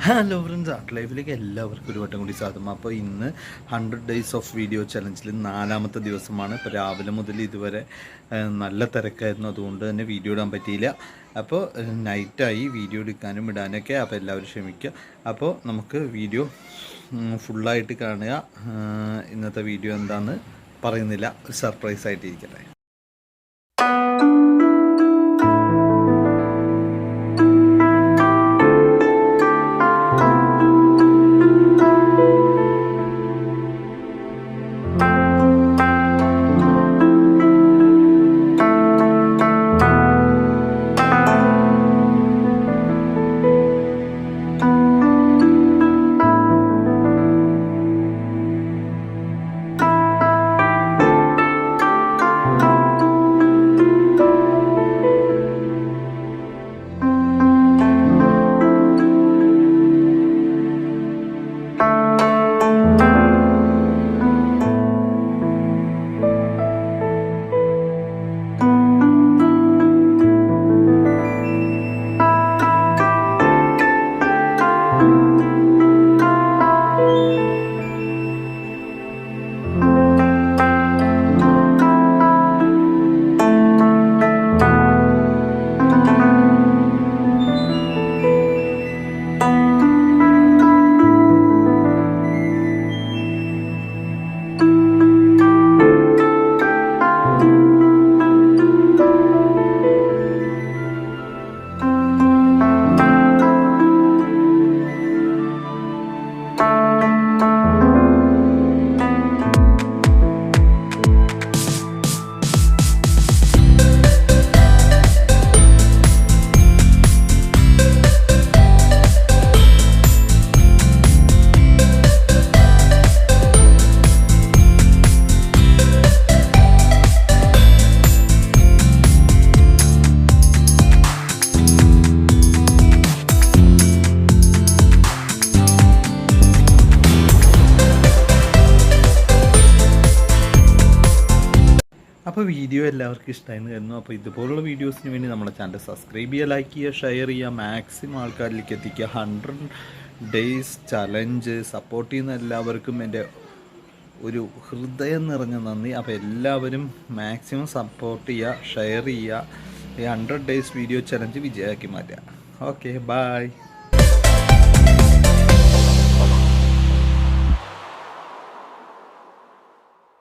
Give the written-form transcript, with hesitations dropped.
Hello friends, art ലൈഫിലേക്ക് എല്ലാവർക്കും ഒരു വട്ടം കൂടി സ്വാഗതം. അപ്പോൾ ഇന്ന് 100 ഡേയ്സ് ഓഫ് വീഡിയോ ചലഞ്ചിൽ 4ാമത്തെ ദിവസമാണ്. ഇപ്പോൾ രാവിലെ മുതൽ ഇതുവരെ നല്ല തിരക്കായിരുന്നു, അതുകൊണ്ട് തന്നെ വീഡിയോ ഇടാൻ പറ്റിയില്ല. അപ്പോൾ നൈറ്റായി വീഡിയോ എടുക്കാനും ഇടാനൊക്കെ. അപ്പോൾ എല്ലാവരും ക്ഷമിക്കുക. അപ്പോൾ നമുക്ക് വീഡിയോ ഫുള്ളായിട്ട് കാണുക. ഇന്നത്തെ വീഡിയോ എന്താണെന്ന് പറയുന്നില്ല, ഒരു സർപ്രൈസ് ആയിട്ടിരിക്കട്ടെ. അപ്പോൾ വീഡിയോ എല്ലാവർക്കും ഇഷ്ടമായിരുന്നു കരുതുന്നു. അപ്പോൾ ഇതുപോലുള്ള വീഡിയോസിന് വേണ്ടി നമ്മുടെ ചാനൽ സബ്സ്ക്രൈബ് ചെയ്യുക, ലൈക്ക് ചെയ്യുക, ഷെയർ ചെയ്യുക, മാക്സിമം ആൾക്കാരിലേക്ക് എത്തിക്കുക. 100 ഡേയ്സ് ചലഞ്ച് സപ്പോർട്ട് ചെയ്യുന്ന എല്ലാവർക്കും എൻ്റെ ഒരു ഹൃദയം നിറഞ്ഞ നന്ദി. അപ്പോൾ എല്ലാവരും മാക്സിമം സപ്പോർട്ട് ചെയ്യുക, ഷെയർ ചെയ്യുക. ഈ 100 ഡേയ്സ് വീഡിയോ ചലഞ്ച് വിജയമാക്കി മാറ്റുക. Okay, by.